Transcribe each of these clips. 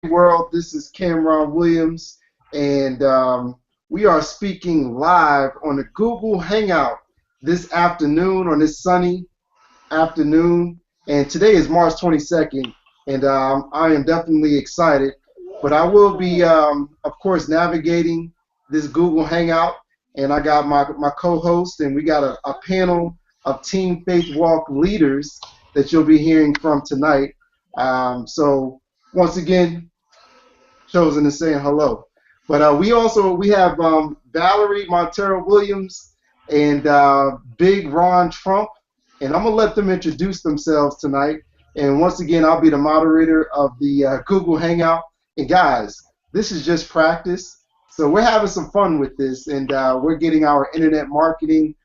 world. This is Cameron Williams, and we are speaking live on the Google Hangout this afternoon, on this sunny afternoon. And today is March 22nd, and I am definitely excited. But I will be, of course, navigating this Google Hangout, and I got my co-host, and we got a panel of Team Faith Walk leaders that you'll be hearing from tonight. So once again, chosen to saying hello. But we have Valerie Montero Williams and Big Ron Trump, and I'm gonna let them introduce themselves tonight. And once again, I'll be the moderator of the Google Hangout. And guys, this is just practice, so we're having some fun with this, and we're getting our internet marketing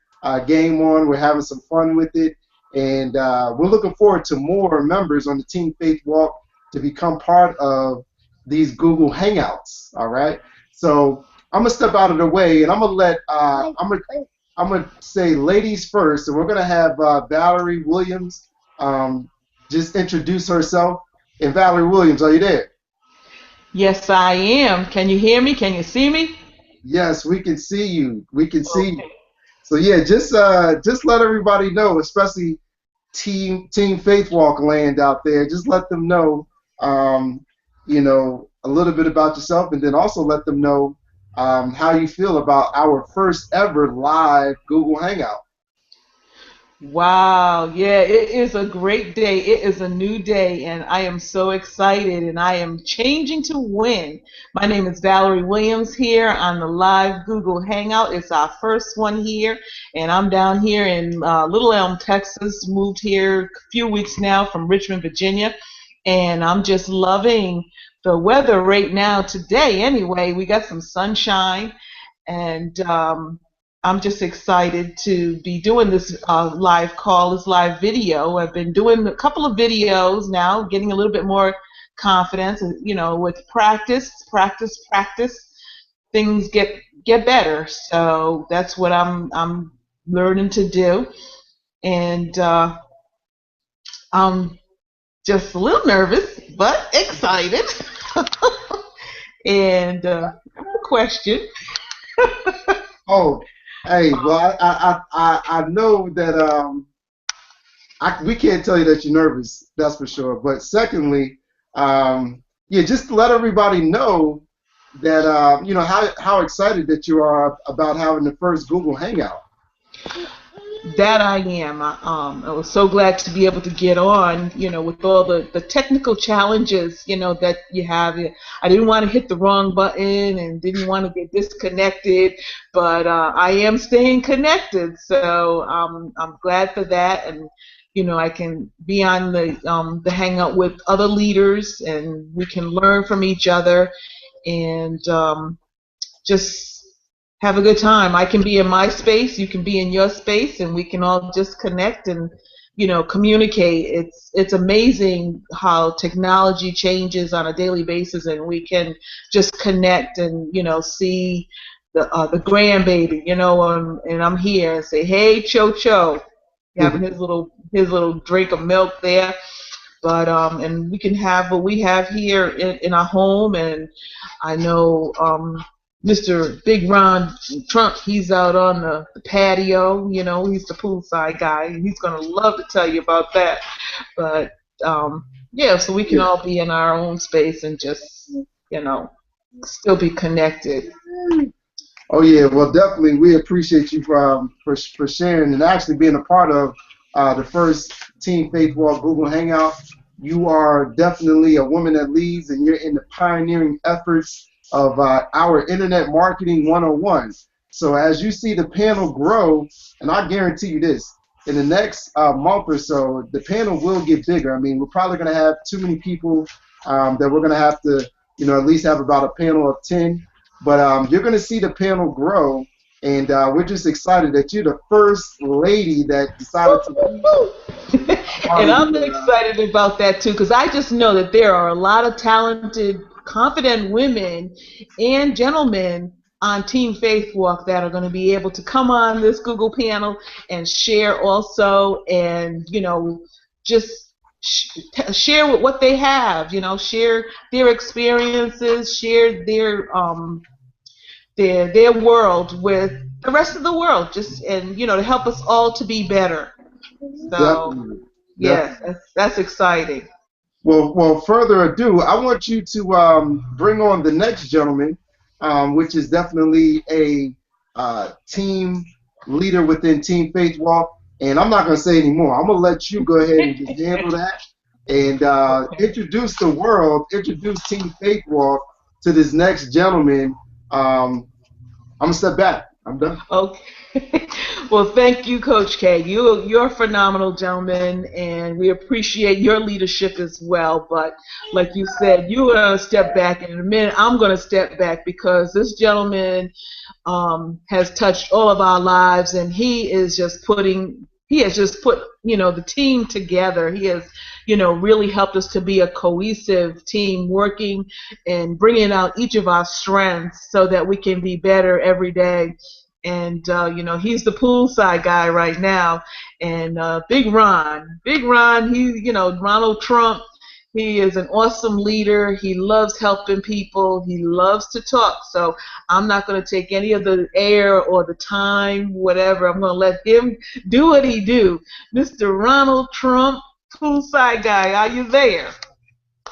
game on. We're having some fun with it, and we're looking forward to more members on the Team Faith Walk to become part of these Google Hangouts. All right, so I'm gonna step out of the way, and I'm gonna let I'm gonna say ladies first, and we're gonna have Valerie Williams just introduce herself. And Valerie Williams, are you there? Yes, I am. Can you hear me? Can you see me? Yes, we can see you. We can see you. So yeah, just let everybody know, especially Team Faith Walk land out there. Just let them know, a little bit about yourself, and then also let them know how you feel about our first ever live Google Hangout. Wow, yeah, it is a great day. It is a new day, and I am so excited, and I am changing to win. My name is Valerie Williams here on the live Google Hangout. It's our first one here, and I'm down here in Little Elm, Texas. Moved here a few weeks now from Richmond, Virginia, and I'm just loving the weather right now today. Anyway, we got some sunshine, and I'm just excited to be doing this live call, this live video. I've been doing a couple of videos now, getting a little bit more confidence. And, with practice, things get better. So that's what I'm learning to do, and I'm just a little nervous, but excited. And I have a question. Oh, hey, well, I know that we can't tell you that you're nervous, that's for sure. But secondly, just to let everybody know that how excited that you are about having the first Google Hangout. That I am. I was so glad to be able to get on, with all the technical challenges, that you have. I didn't want to hit the wrong button and didn't want to get disconnected, but I am staying connected, so I'm glad for that. And, I can be on the Hangout with other leaders, and we can learn from each other, and just have a good time. I can be in my space, you can be in your space, and we can all just connect and communicate. It's amazing how technology changes on a daily basis, and we can just connect and see the grandbaby, and I'm here and say, hey, Cho, having his little drink of milk there. But and we can have what we have here in our home, and I know Mr. Big Ron Trump, he's out on the patio, he's the poolside guy, and he's going to love to tell you about that. But, so we can all be in our own space and just, still be connected. Oh, yeah, well, definitely, we appreciate you for sharing and actually being a part of the first Team Faith Walk Google Hangout. You are definitely a woman that leads, and you're in the pioneering efforts of our Internet Marketing 101. So as you see the panel grow, and I guarantee you this, in the next month or so, the panel will get bigger. I mean, we're probably going to have too many people that we're going to have to, at least have about a panel of 10. But you're going to see the panel grow, and we're just excited that you're the first lady that decided to. And I'm excited about that, too, because I just know that there are a lot of talented, confident women and gentlemen on Team Faith Walk that are going to be able to come on this Google panel and share also, and just share what they have, share their experiences, share their world with the rest of the world, just and to help us all to be better. So Definitely, yes, definitely. that's exciting. Well, further ado, I want you to bring on the next gentleman, which is definitely a team leader within Team Faith Walk. And I'm not going to say any more. I'm going to let you go ahead and just handle that and Okay. introduce the world, introduce Team Faith Walk to this next gentleman. I'm going to step back. I'm done. Okay. Well, thank you, Coach K. You're a phenomenal gentleman, and we appreciate your leadership as well. But like you said, you're going to step back, and in a minute, I'm going to step back because this gentleman has touched all of our lives, and he has just put the team together. He has really helped us to be a cohesive team, working and bringing out each of our strengths so that we can be better every day. And he's the poolside guy right now. And Big Ron, Ronald Trump. He is an awesome leader. He loves helping people. He loves to talk. So I'm not going to take any of the air or the time, whatever. I'm going to let him do what he do. Mr. Ronald Trump, poolside guy, are you there?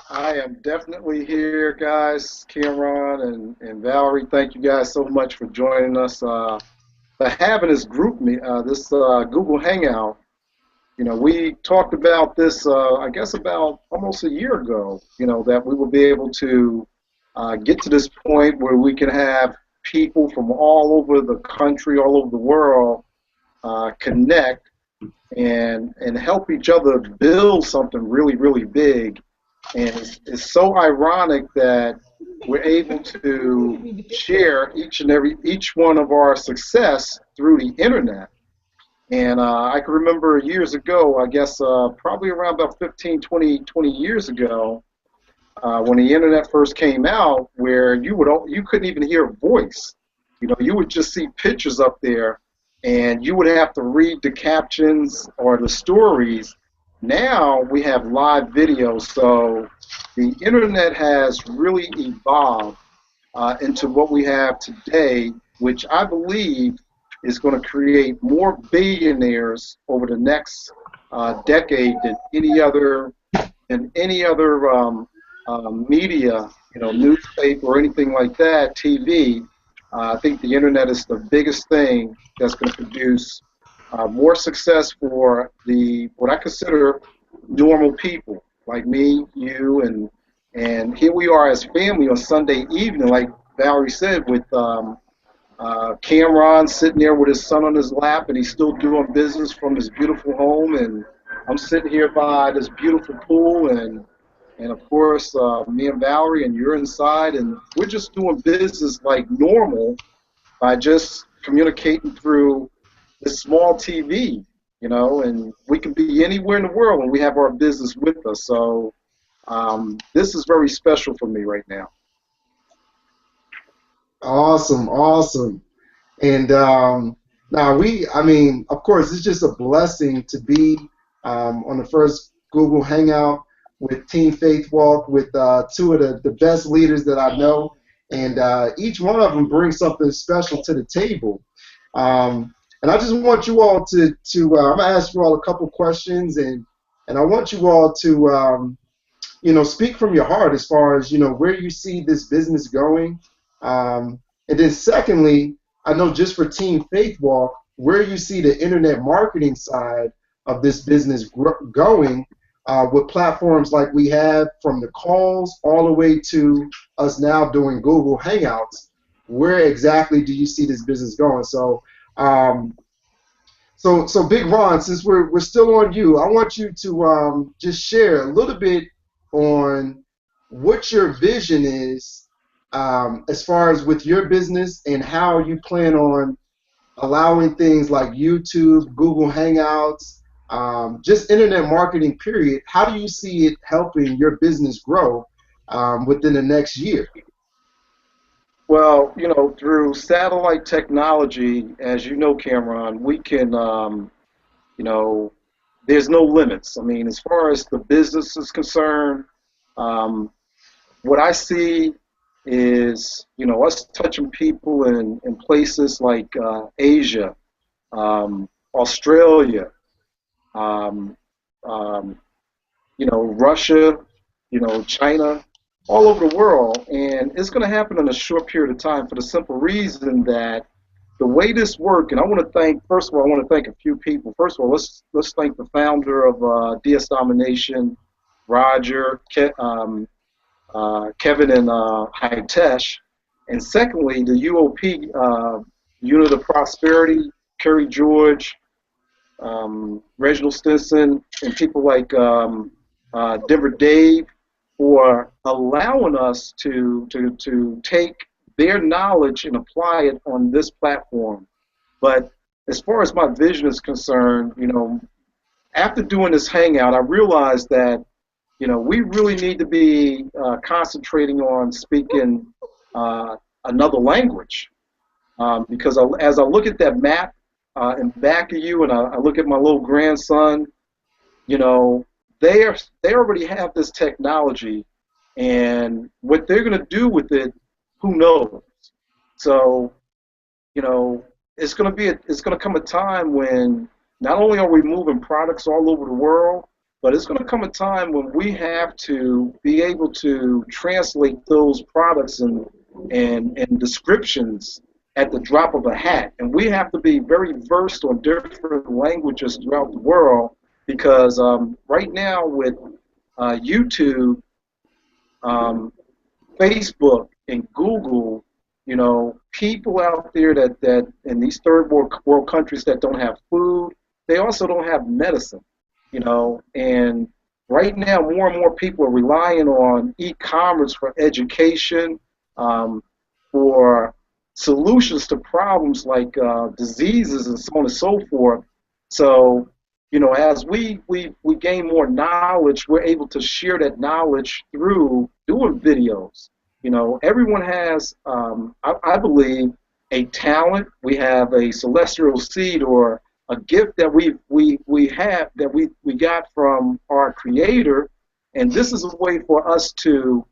I am definitely here, guys. Cameron and Valerie, thank you guys so much for joining us. For having this this Google Hangout. We talked about this, I guess, about almost a year ago. That we will be able to get to this point where we can have people from all over the country, all over the world, connect and help each other build something really, really big. And it's so ironic that we're able to share each one of our success through the internet. And I can remember years ago, I guess probably around about 15, 20 years ago, when the internet first came out, where you couldn't even hear a voice. You would just see pictures up there, and you would have to read the captions or the stories. Now we have live videos, so the internet has really evolved into what we have today, which I believe is going to create more billionaires over the next decade than any other media, newspaper or anything like that, TV. I think the internet is the biggest thing that's going to produce more success for what I consider normal people like me, you, and here we are as family on Sunday evening, like Valerie said, with Cameron sitting there with his son on his lap, and he's still doing business from his beautiful home, and I'm sitting here by this beautiful pool, and of course, me and Valerie, and you're inside, and we're just doing business like normal by just communicating through this small TV, and we can be anywhere in the world and we have our business with us. So this is very special for me right now. Awesome, awesome. And now I mean, of course, it's just a blessing to be on the first Google Hangout with Team Faith Walk with two of the best leaders that I know. And each one of them brings something special to the table. And I just want you all I'm gonna ask you all a couple questions, and I want you all to speak from your heart as far as where you see this business going. And then secondly, I know just for Team Faith Walk, where you see the internet marketing side of this business going with platforms like we have, from the calls all the way to us now doing Google Hangouts. Where exactly do you see this business going? So, so Big Ron, since we're still on you, I want you to just share a little bit on what your vision is as far as with your business and how you plan on allowing things like YouTube, Google Hangouts, just internet marketing, period. How do you see it helping your business grow within the next year? Well, through satellite technology, as you know, Cameron, we can, there's no limits. I mean, as far as the business is concerned, what I see is, us touching people in places like Asia, Australia, um, um, Russia, China, all over the world, and it's going to happen in a short period of time for the simple reason that the way this works, and I want to thank, first of all, I want to thank a few people. First of all, let's thank the founder of DS Domination, Roger, Kevin, and Hitesh, and secondly, the UOP, Unit of Prosperity, Kerry George, Reginald Stinson, and people like Denver Dave, for allowing us to take their knowledge and apply it on this platform. But as far as my vision is concerned, after doing this hangout, I realized that we really need to be concentrating on speaking another language, because as I look at that map in back of you, and I look at my little grandson, they already have this technology, and what they're going to do with it, who knows? So, it's going to come a time when not only are we moving products all over the world, but it's going to come a time when we have to be able to translate those products and descriptions at the drop of a hat, and we have to be very versed on different languages throughout the world. Because right now with YouTube, Facebook, and Google, people out there that in these third world countries that don't have food, they also don't have medicine, and right now more and more people are relying on e-commerce for education, for solutions to problems like diseases and so on and so forth. So as we gain more knowledge, we're able to share that knowledge through doing videos. Everyone has, I believe, a talent. We have a celestial seed or a gift that we have that we got from our Creator, and this is a way for us to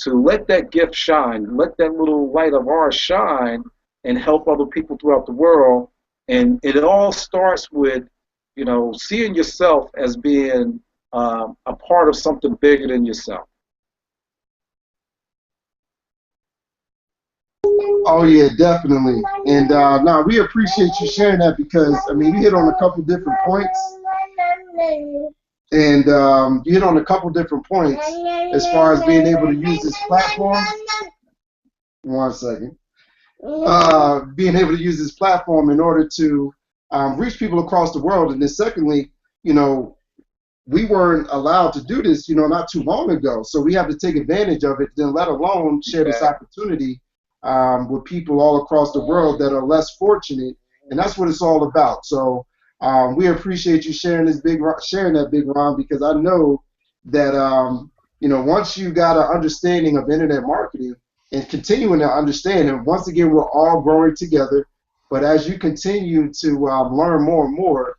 let that gift shine, let that little light of ours shine, and help other people throughout the world. And it all starts with seeing yourself as being a part of something bigger than yourself. Oh yeah, definitely. And no, we appreciate you sharing that because you hit on a couple different points, and you hit on a couple different points as far as being able to use this platform. One second. Being able to use this platform in order to reach people across the world, and then secondly, we weren't allowed to do this, not too long ago. So we have to take advantage of it, then let alone share this opportunity with people all across the world that are less fortunate, and that's what it's all about. So we appreciate you sharing that, Big Ron, because I know that once you got an understanding of internet marketing and continuing to understand, and once again we're all growing together, but as you continue to learn more and more,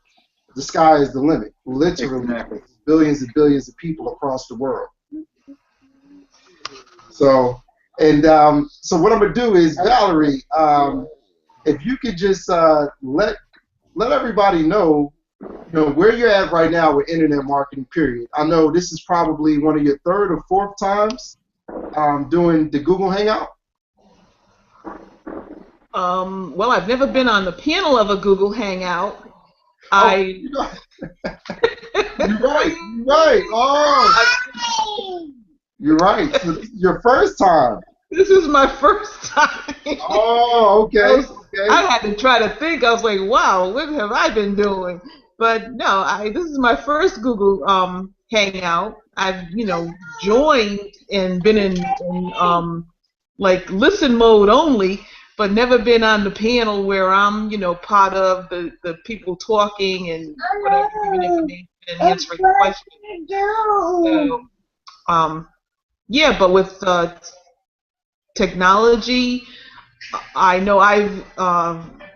the sky is the limit, literally. Exactly. Billions and billions of people across the world. So what I'm gonna do is, Valerie, if you could just let everybody know, where you're at right now with internet marketing. Period. I know this is probably one of your third or fourth times doing the Google Hangout. Well, I've never been on the panel of a Google Hangout. You're right. Oh, you're right. So this is your first time. This is my first time. Oh, okay. I had to try to think. I was like, wow, what have I been doing? But no, this is my first Google Hangout. I've joined and been in like listen mode only, but never been on the panel where I'm part of the people talking and whatever, giving information and answering questions. So, yeah, but with technology, I know I've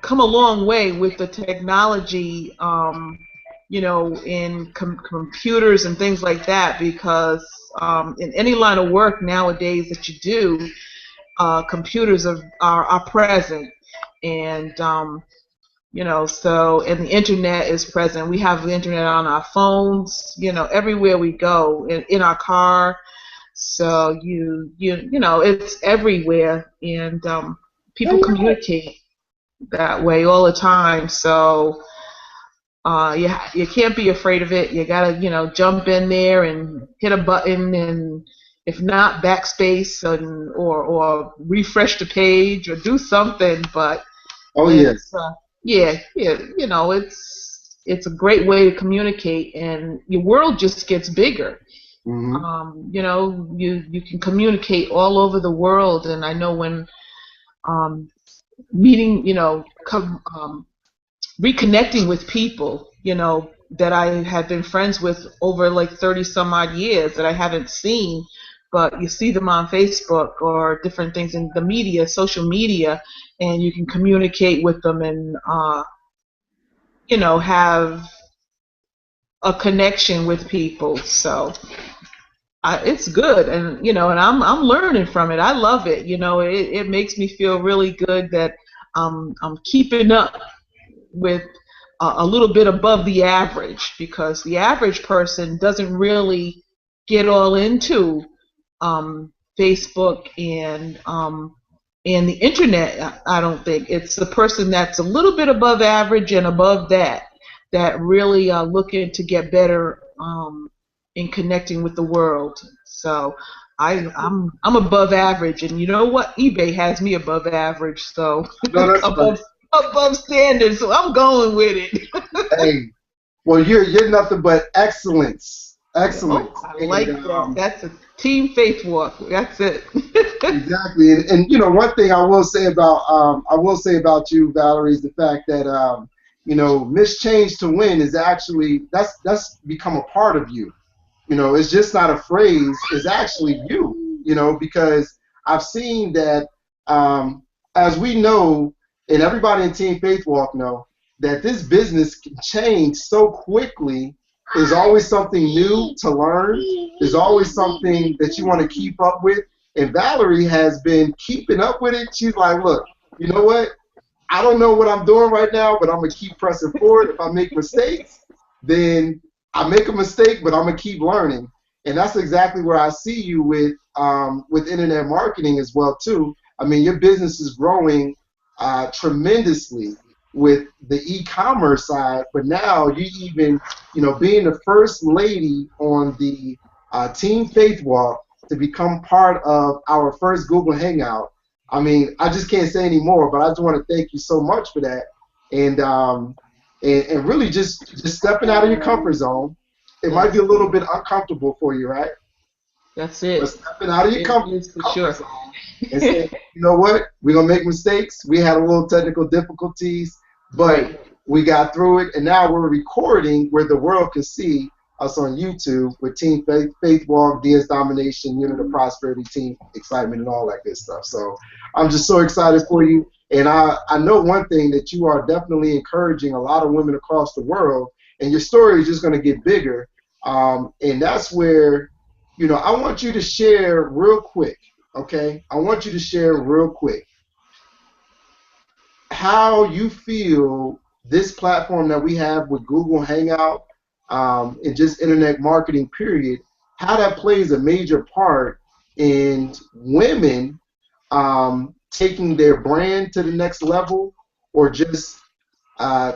come a long way with the technology in computers and things like that, because in any line of work nowadays that you do, computers are present, and and the internet is present. We have the internet on our phones, everywhere we go, in our car. So it's everywhere, and people communicate that way all the time. So you can't be afraid of it. You gotta jump in there and hit a button, and if not, backspace or refresh the page or do something. But Oh yes. yeah, it's a great way to communicate, and your world just gets bigger. Mm-hmm. You can communicate all over the world, and I know when meeting, reconnecting with people, that I have been friends with over like 30 some odd years that I haven't seen, but you see them on Facebook or different things in the media, social media, and you can communicate with them and, have a connection with people. So it's good, and I'm learning from it. I love it. It makes me feel really good that I'm keeping up with a little bit above the average, because the average person doesn't really get all into Facebook and the internet. I don't think it's the person that's a little bit above average and above that really are looking to get better in connecting with the world. So I'm above average, and you know what? eBay has me above average, so No, that's funny. above standard. So I'm going with it. Hey, well, you're nothing but excellence. Excellence. Oh, I like that. That's a team faith walk. That's it. Exactly. And one thing I will say about you, Valerie, is the fact that Miss Change to Win is actually that's become a part of you. It's just not a phrase. It's actually you. Because I've seen that, as we know, and everybody in Team Faith Walk know, that this business can change so quickly. There's always something new to learn. There's always something that you want to keep up with. And Valerie has been keeping up with it. She's like, look, you know what? I don't know what I'm doing right now, but I'm going to keep pressing forward. If I make mistakes, then I make a mistake, but I'm going to keep learning. And that's exactly where I see you with internet marketing as well, too. I mean, your business is growing tremendously with the e-commerce side, but now you even, being the first lady on the Team Faith Walk to become part of our first Google Hangout. I mean, I just can't say any more, but I just want to thank you so much for that, and really just stepping out of your comfort zone. It might be a little bit uncomfortable for you, right? That's it. But stepping out of your comfort sure. zone and saying, you know what, we're going to make mistakes. We had a little technical difficulties, but we got through it, and now we're recording where the world can see us on YouTube with Team Faith Walk, DS Domination, Unit of Prosperity, Team Excitement, and all that good stuff. So I'm just so excited for you, and I know one thing, that you are definitely encouraging a lot of women across the world, and your story is just going to get bigger, and that's where, I want you to share real quick, okay? I want you to share real quick how you feel this platform that we have with Google Hangout, and just internet marketing period, how that plays a major part in women taking their brand to the next level, or just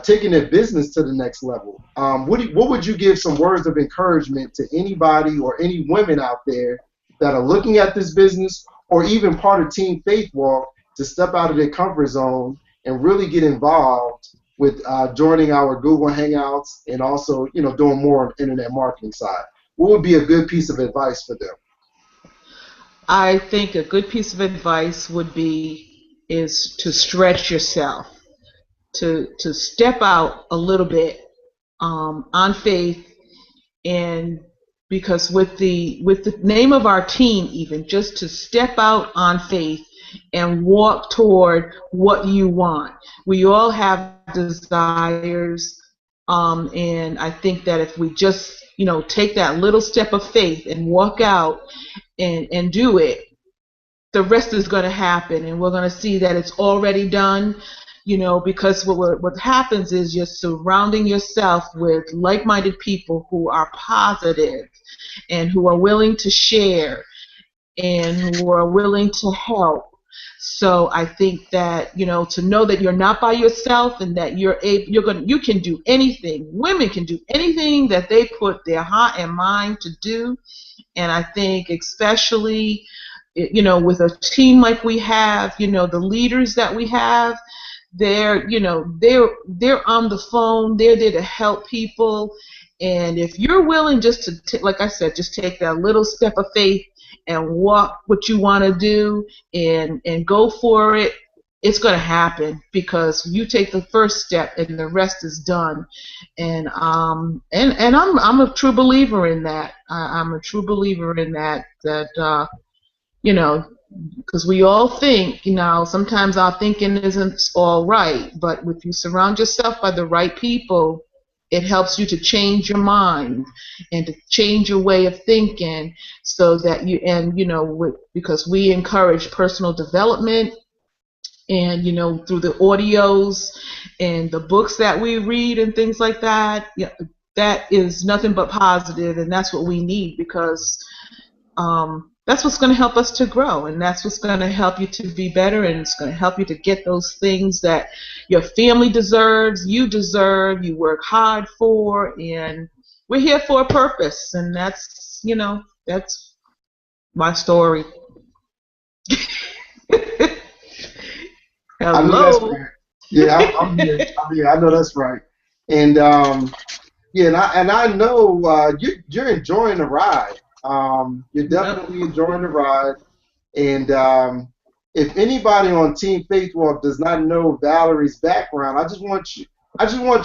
taking their business to the next level. What would you give some words of encouragement to anybody or any women out there that are looking at this business, or even part of Team Faith Walk, to step out of their comfort zone and really get involved with joining our Google Hangouts, and also, doing more on the internet marketing side? What would be a good piece of advice for them? I think a good piece of advice is to stretch yourself, to step out a little bit on faith, and because with the name of our team, even just to step out on faith and walk toward what you want. We all have desires. And I think that if we just, take that little step of faith and walk out and do it, the rest is going to happen, and we're going to see that it's already done. Because what happens is you're surrounding yourself with like-minded people who are positive and who are willing to share and who are willing to help. So I think that, to know that you're not by yourself and that you can do anything. Women can do anything that they put their heart and mind to do. And I think especially, with a team like we have, the leaders that we have, they're on the phone, they're there to help people. And if you're willing just to, like I said, just take that little step of faith and walk what you want to do and go for it, it's going to happen, because you take the first step and the rest is done. And I'm a true believer in that. I'm a true believer in that because we all think, sometimes our thinking isn't all right, but if you surround yourself by the right people, it helps you to change your mind and to change your way of thinking, so that because we encourage personal development, and through the audios and the books that we read and things like that, that is nothing but positive, and that's what we need, because that's what's going to help us to grow, and that's what's going to help you to be better, and it's going to help you to get those things that your family deserves, you deserve, you work hard for, and we're here for a purpose, and that's my story. I know that's right. Yeah, I'm here. I know that's right. And I know you're enjoying the ride. You're definitely enjoying the ride. And if anybody on Team Faith Walk does not know Valerie's background, I just want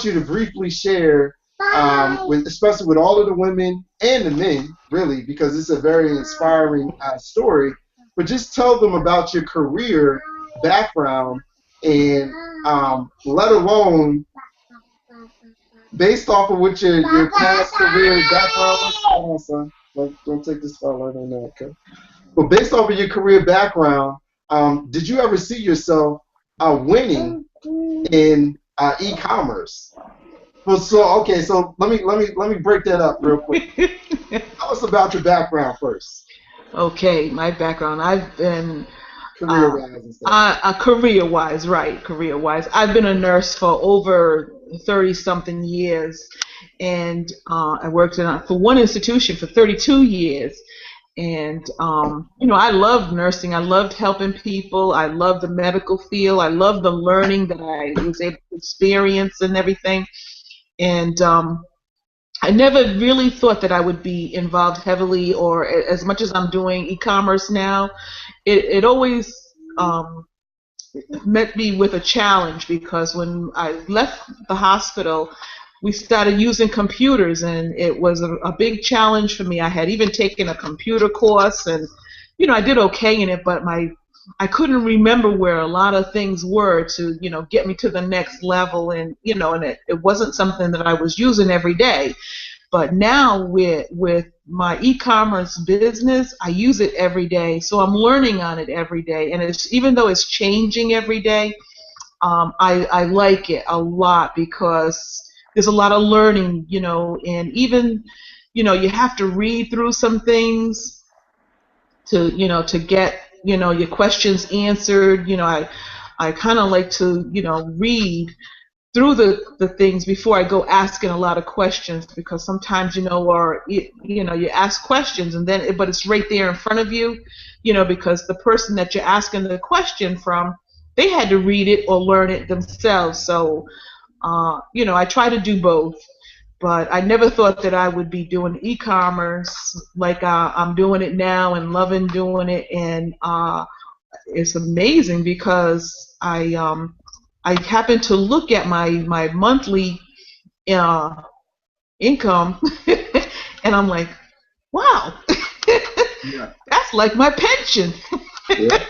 you to briefly share, especially with all of the women and the men, really, because it's a very inspiring story. But just tell them about your career background, and let alone based off of what your past career background was. Hold on, son. Don't take this spotlight on that, okay? But based off of your career background, did you ever see yourself winning in e-commerce? So let me break that up real quick. Tell us about your background first. Okay, my background. I've been career-wise, career-wise. I've been a nurse for over 30-something years, and I worked for one institution for 32 years. And I loved nursing. I loved helping people. I loved the medical field. I loved the learning that I was able to experience and everything. And I never really thought that I would be involved heavily, or as much as I'm doing e-commerce now. It always met me with a challenge, because when I left the hospital, we started using computers, and it was a big challenge for me. I had even taken a computer course, and I did okay in it, but I couldn't remember where a lot of things were to get me to the next level, and and it wasn't something that I was using every day. But now with my e-commerce business, I use it every day, so I'm learning on it every day, and even though it's changing every day, I like it a lot, because there's a lot of learning, and even, you have to read through some things to get, your questions answered. I kind of like to, read through the things before I go asking a lot of questions, because sometimes, you ask questions but it's right there in front of you, because the person that you're asking the question from, they had to read it or learn it themselves. So, I try to do both, but I never thought that I would be doing e-commerce like I'm doing it now and loving doing it. And it's amazing, because I happen to look at my monthly income and I'm like, wow, yeah. That's like my pension. Yeah.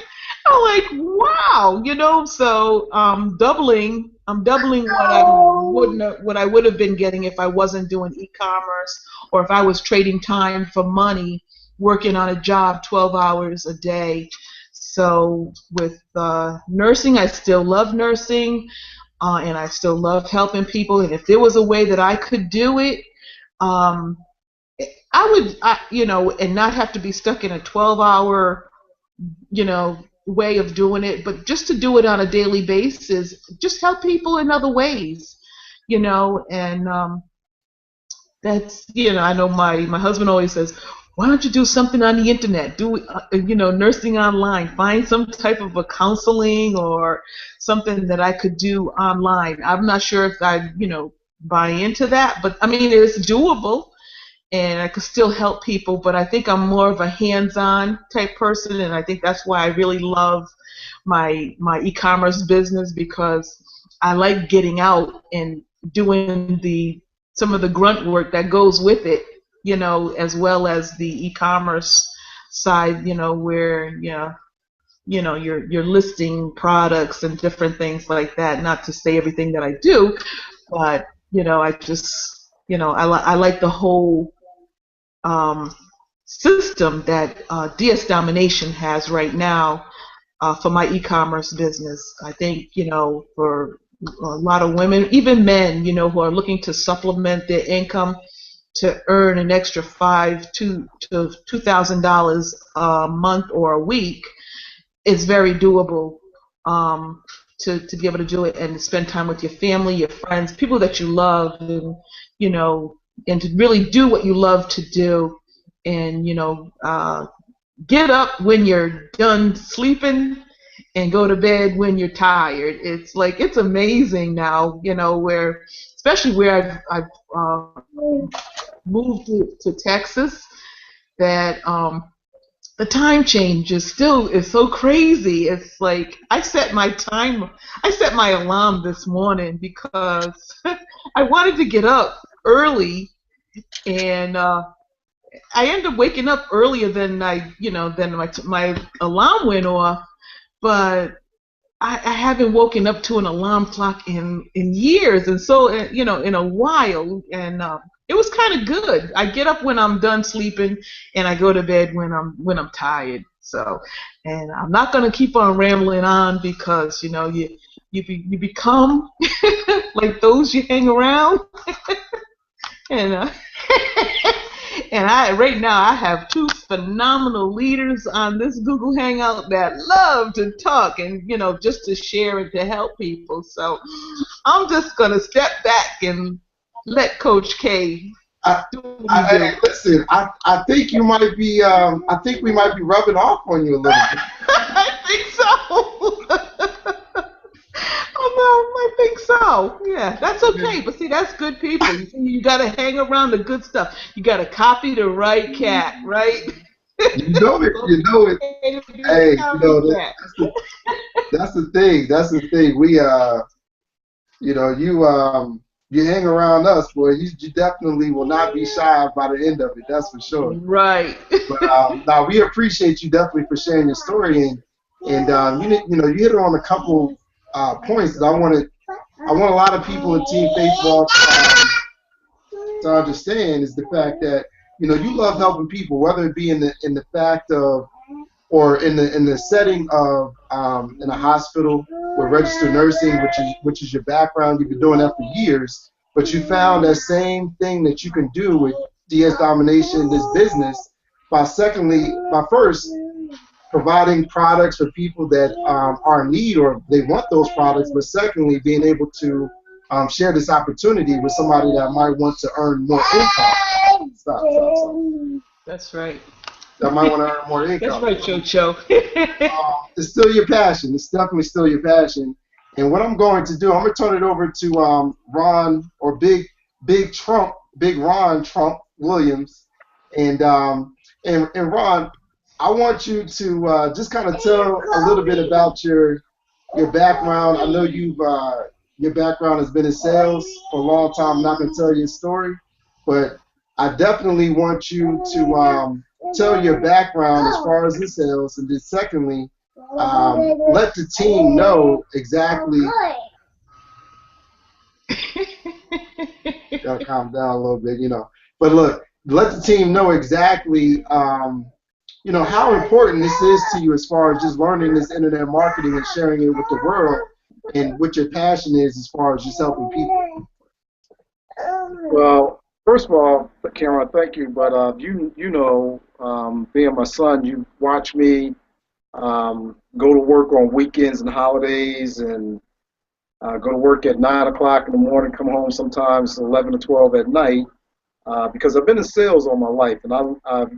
I'm like, wow, so I'm doubling what what I would have been getting if I wasn't doing e-commerce, or if I was trading time for money, working on a job 12 hours a day. So with nursing, I still love nursing, and I still love helping people. And if there was a way that I could do it, um, I would, and not have to be stuck in a 12-hour, way of doing it, but just to do it on a daily basis, just help people in other ways, and that's, I know my husband always says, why don't you do something on the internet? Do, nursing online. Find some type of a counseling or something that I could do online. I'm not sure if I, buy into that, but I mean, it's doable, and I could still help people, but I think I'm more of a hands-on type person, and I think that's why I really love my e-commerce business, because I like getting out and doing some of the grunt work that goes with it, as well as the e-commerce side, where you're listing products and different things like that. Not to say everything that I do, but I just I like the whole system that DS Domination has right now for my e-commerce business. I think, for a lot of women, even men, who are looking to supplement their income to earn an extra $2,000 a month or a week, it's very doable to be able to do it and to spend time with your family, your friends, people that you love, and and to really do what you love to do, and get up when you're done sleeping and go to bed when you're tired. It's amazing now, where, especially where I've moved to Texas, that the time change is so crazy. It's like I set my alarm this morning because I wanted to get up early, and I ended up waking up earlier than my alarm went off, but I haven't woken up to an alarm clock in years, and so in a while, and it was kind of good. I get up when I'm done sleeping, and I go to bed when I'm tired. So, and I'm not gonna keep on rambling on, because you become like those you hang around, and and right now I have two phenomenal leaders on this Google Hangout that love to talk and just to share and to help people. So I'm just gonna step back and let Coach K do what he do. Listen, I think you might be I think we might be rubbing off on you a little bit. I think so. I think so. Yeah, that's okay. But see, that's good people. You got to hang around the good stuff. You got to copy the right cat, right? You know it. Hey, that's the thing. That's the thing. We you hang around us, boy. You definitely will not be shy by the end of it. That's for sure. Right. But now we appreciate you definitely for sharing your story, and you hit it on a couple points that I want a lot of people in Team Faithball to understand, is the fact that you love helping people, whether it be in the fact of, or in the setting of in a hospital with registered nursing, which is your background. You've been doing that for years, but you found that same thing that you can do with DS Domination, this business, by first providing products for people that are in need, or they want those products, but secondly, being able to share this opportunity with somebody that might want to earn more income. Stop. That's right. That might want to earn more income. That's right, Cho. It's still your passion. It's definitely still your passion. And what I'm going to do, I'm going to turn it over to Ron, or Big Ron Trump Williams, and Ron, I want you to just kind of tell a little bit about your background. I know your background has been in sales for a long time. I'm not going to tell your story, but I definitely want you to tell your background as far as the sales, and then secondly, let the team know exactly Gotta calm down a little bit, But look, let the team know exactly, how important this is to you as far as just learning this internet marketing and sharing it with the world, and what your passion is as far as just helping people. Well, first of all, Cameron, thank you. But being my son, you watch me go to work on weekends and holidays, and go to work at 9 o'clock in the morning, come home sometimes 11 to 12 at night, because I've been in sales all my life. And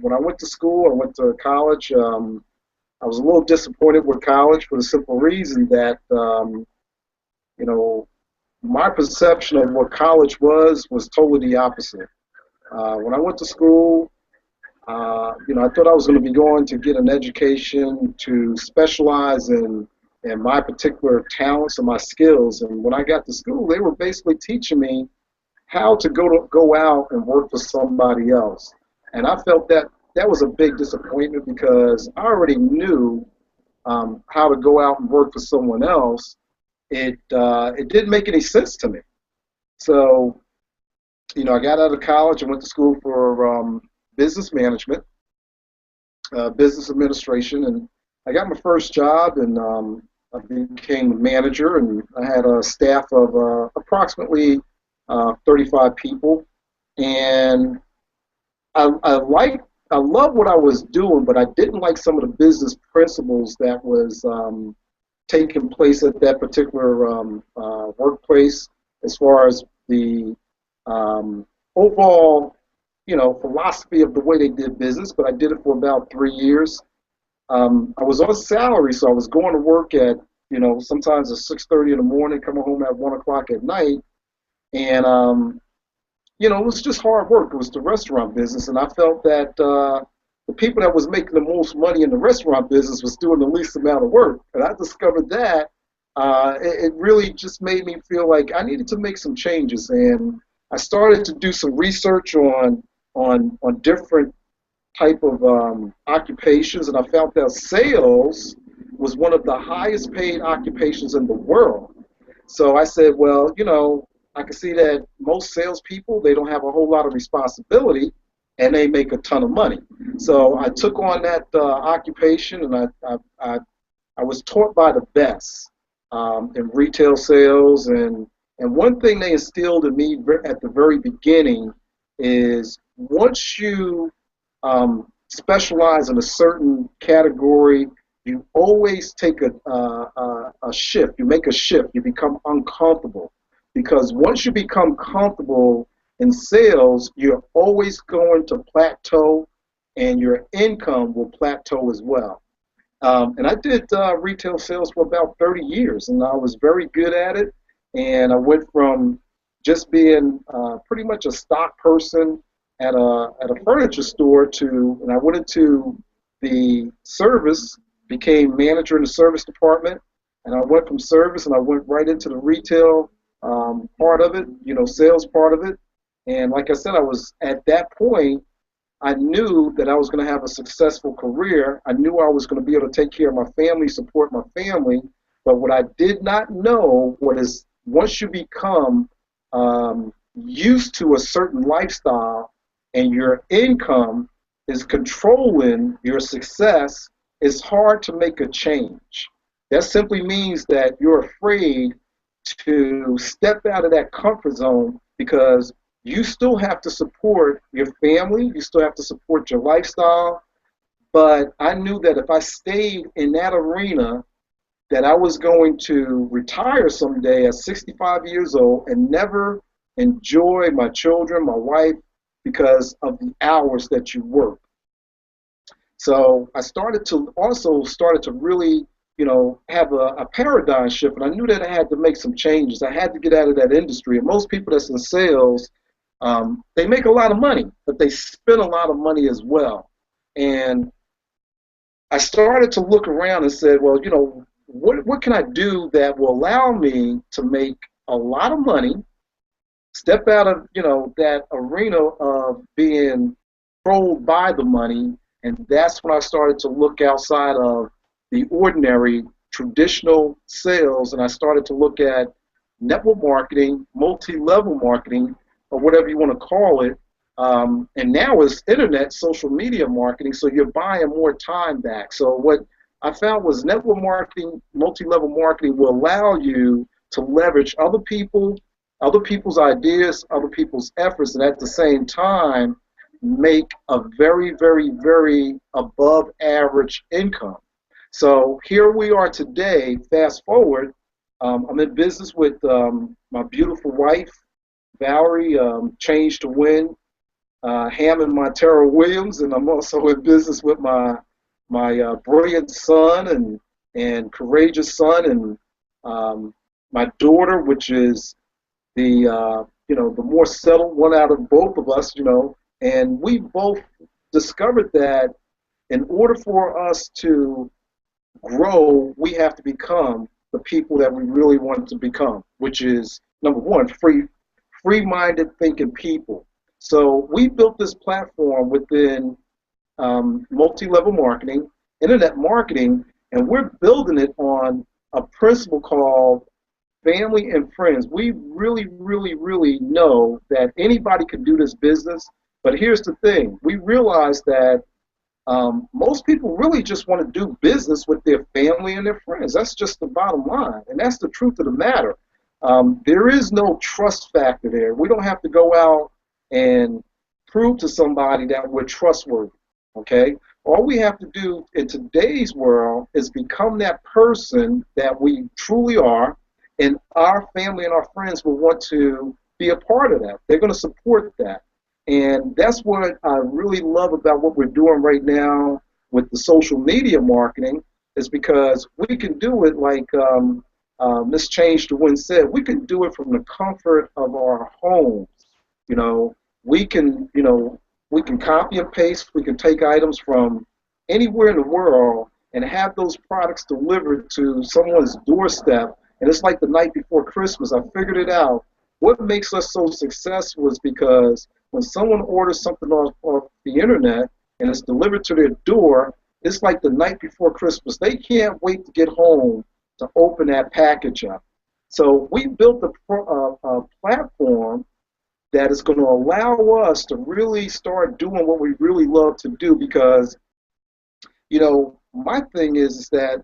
when I went to school, I went to college. I was a little disappointed with college for the simple reason that my perception of what college was totally the opposite. When I went to school, I thought I was going to be going to get an education to specialize in my particular talents and my skills. And when I got to school, they were basically teaching me how to go out and work for somebody else. And I felt that was a big disappointment, because I already knew how to go out and work for someone else. It didn't make any sense to me. So, I got out of college and went to school for business management, business administration, and I got my first job, and I became a manager, and I had a staff of approximately 35 people, and I loved what I was doing, but I didn't like some of the business principles that was taking place at that particular workplace, as far as the overall, philosophy of the way they did business. But I did it for about 3 years. I was on salary, so I was going to work at, sometimes at 6:30 in the morning, coming home at 1 o'clock at night, and it was just hard work. It was the restaurant business, and I felt that the people that was making the most money in the restaurant business was doing the least amount of work. And I discovered that it really just made me feel like I needed to make some changes, and I started to do some research on different type of occupations, and I found that sales was one of the highest paid occupations in the world. So I said, well, I can see that most salespeople, they don't have a whole lot of responsibility, and they make a ton of money. So I took on that occupation, and I was taught by the best in retail sales. And one thing they instilled in me at the very beginning is, once you specialize in a certain category, you always take a shift. You make a shift. You become uncomfortable. Because once you become comfortable in sales, you're always going to plateau, and your income will plateau as well. And I did retail sales for about 30 years, and I was very good at it. And I went from just being pretty much a stock person at a furniture store and I went into the service, became manager in the service department, and I went from service and I went right into the retail part of it, sales part of it. And like I said, I was at that point, I knew that I was going to have a successful career. I knew I was going to be able to take care of my family, support my family. But what I did not know was, once you become used to a certain lifestyle and your income is controlling your success, it's hard to make a change. That simply means that you're afraid to step out of that comfort zone, because you still have to support your family, you still have to support your lifestyle. But I knew that if I stayed in that arena, that I was going to retire someday at 65 years old and never enjoy my children, my wife, because of the hours that you work. So I started to really, have a paradigm shift, and I knew that I had to make some changes. I had to get out of that industry. And most people that's in sales, they make a lot of money, but they spend a lot of money as well. And I started to look around and said, well, what can I do that will allow me to make a lot of money, step out of, that arena of being controlled by the money. And that's when I started to look outside of the ordinary traditional sales, and I started to look at network marketing, multi-level marketing, or whatever you want to call it. And now it's internet social media marketing, so you're buying more time back. So what I found was network marketing, multi-level marketing will allow you to leverage other people, other people's ideas, other people's efforts, and at the same time make a very, very, very above average income. So here we are today, fast forward, I'm in business with my beautiful wife, Valerie, Change to Win, Hammond Montero Williams, and I'm also in business with my brilliant son and courageous son, and my daughter, which is the the more settled one out of both of us, and we both discovered that in order for us to grow, we have to become the people that we really want to become, which is number one, free-minded thinking people. So we built this platform within multi-level marketing, internet marketing, and we're building it on a principle called family and friends. We really, really, really know that anybody can do this business, but here's the thing. We realize that most people really just want to do business with their family and their friends. That's just the bottom line, and that's the truth of the matter. There is no trust factor there. We don't have to go out and prove to somebody that we're trustworthy, okay? All we have to do in today's world is become that person that we truly are, and our family and our friends will want to be a part of that. They're going to support that. And that's what I really love about what we're doing right now with the social media marketing, is because we can do it like Ms. Change to Win said, we can do it from the comfort of our homes. We can, we can copy and paste, we can take items from anywhere in the world and have those products delivered to someone's doorstep. And it's like the night before Christmas. I figured it out. What makes us so successful is because when someone orders something off the internet and it's delivered to their door, it's like the night before Christmas. They can't wait to get home to open that package up. So we built a platform that is going to allow us to really start doing what we really love to do, because, my thing is that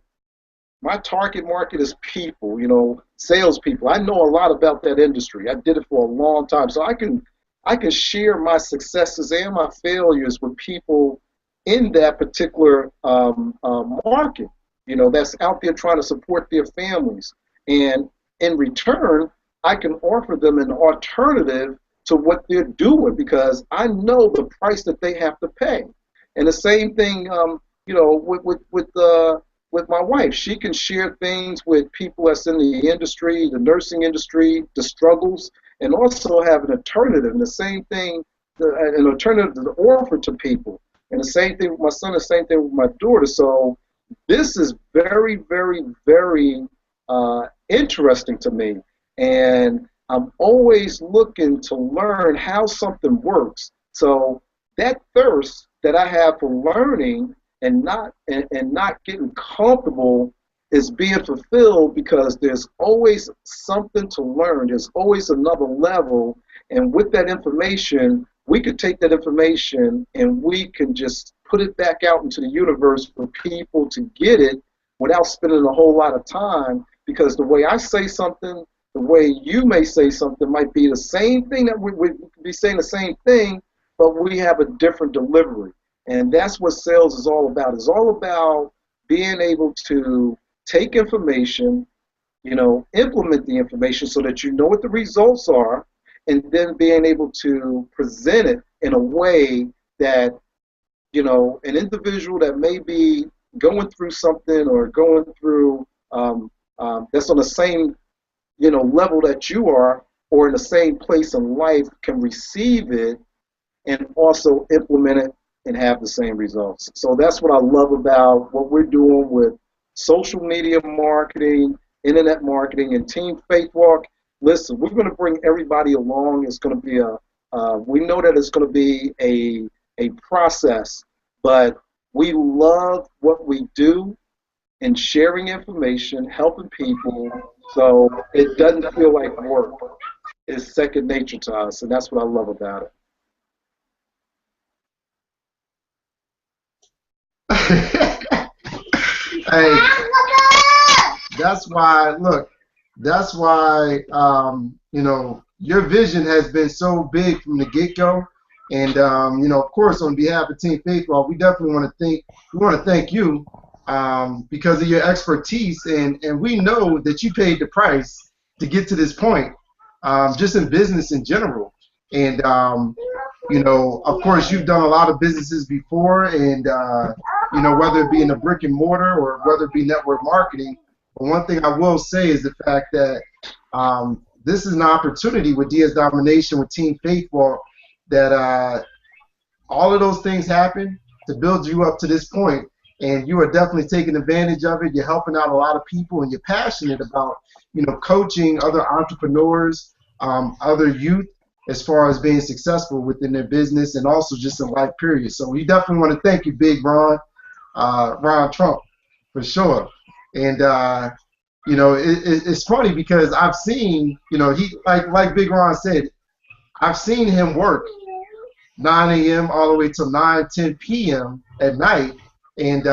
my target market is people, salespeople. I know a lot about that industry. I did it for a long time. So I can share my successes and my failures with people in that particular market, that's out there trying to support their families. And in return, I can offer them an alternative to what they're doing, because I know the price that they have to pay. And the same thing, with my wife. She can share things with people that's in the industry, the nursing industry, the struggles, and also have an alternative. And the same thing, an alternative to offer to people. And the same thing with my son, the same thing with my daughter. So this is very, very, very interesting to me. And I'm always looking to learn how something works. So that thirst that I have for learning and not getting comfortable is being fulfilled, because there's always something to learn. There's always another level, and with that information, we could take that information and we can just put it back out into the universe for people to get it without spending a whole lot of time, because the way I say something, the way you may say something might be the same thing, that we could be saying the same thing, but we have a different delivery. And that's what sales is all about. It's all about being able to take information, implement the information so that you know what the results are, and then being able to present it in a way that, an individual that may be going through something or going through that's on the same, level that you are, or in the same place in life, can receive it and also implement it and have the same results. So that's what I love about what we're doing with social media marketing, internet marketing, and Team Faithwalk. Listen, we're going to bring everybody along. It's going to be we know that it's going to be a process, but we love what we do in sharing information, helping people So it doesn't feel like work. It's second nature to us, and that's what I love about it. Hey, that's why. Look, that's why. You know, your vision has been so big from the get-go, and you know, of course, on behalf of Team Faithful, we definitely want to thank you because of your expertise, and we know that you paid the price to get to this point, just in business in general, and you know, of course, you've done a lot of businesses before, and you know, whether it be in a brick and mortar or whether it be network marketing. But one thing I will say is the fact that this is an opportunity with DS Domination, with Team Faithful, that all of those things happen to build you up to this point, and you are definitely taking advantage of it. You're helping out a lot of people, and you're passionate about, you know, coaching other entrepreneurs, other youth, as far as being successful within their business and also just in life period. So we definitely want to thank you, Big Ron, Ron Trump, for sure. And you know, it's funny because I've seen, you know, he like Big Ron said, I've seen him work 9 a.m. all the way till 9, 10 p.m. at night, and